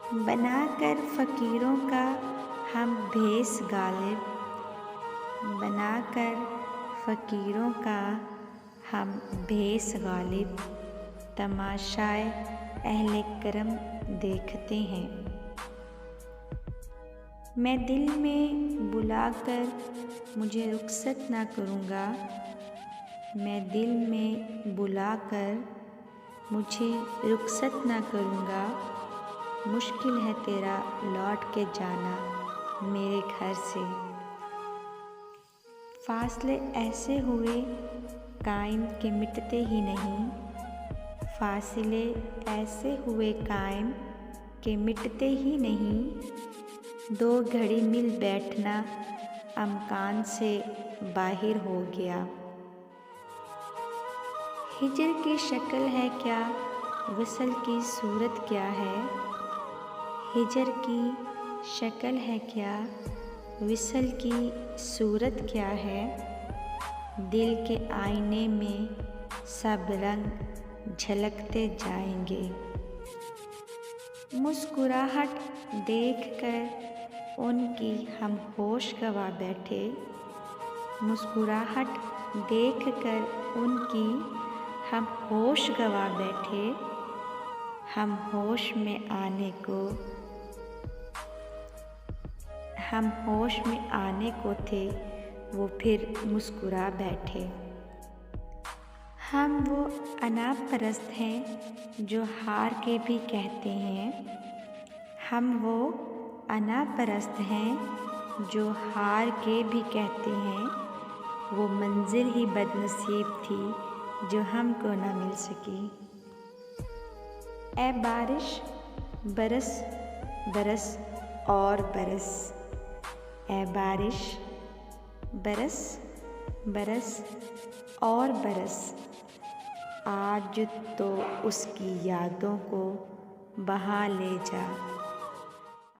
बनाकर फ़कीरों का हम भेष गालिब, बनाकर फ़कीरों का हम भेष गालिब, तमाशाए अहले करम देखते हैं। मैं दिल में बुलाकर मुझे रुखसत ना करूँगा, मैं दिल में बुलाकर मुझे रुखसत ना करूँगा। मुश्किल है तेरा लौट के जाना मेरे घर से। फासले ऐसे हुए कायम के मिटते ही नहीं, फासले ऐसे हुए कायम के मिटते ही नहीं। दो घड़ी मिल बैठना अमकान से बाहिर हो गया। हिजर की शक्ल है क्या, वसल की सूरत क्या है। हिजर की शक्ल है क्या, विसल की सूरत क्या है। दिल के आईने में सब रंग झलकते जाएंगे। मुस्कुराहट देखकर उनकी हम होश गवा बैठे, मुस्कुराहट देखकर उनकी हम होश गवा बैठे। हम होश में आने को थे, वो फिर मुस्कुरा बैठे। हम वो अना परस्त हैं जो हार के भी कहते हैं, हम वो अना परस्त हैं जो हार के भी कहते हैं। वो मंजिल ही बदनसीब थी जो हमको न मिल सकी। ऐ बारिश बरस बरस और बरस, ऐ बारिश बरस बरस और बरस। आज तो उसकी यादों को बहा ले जा।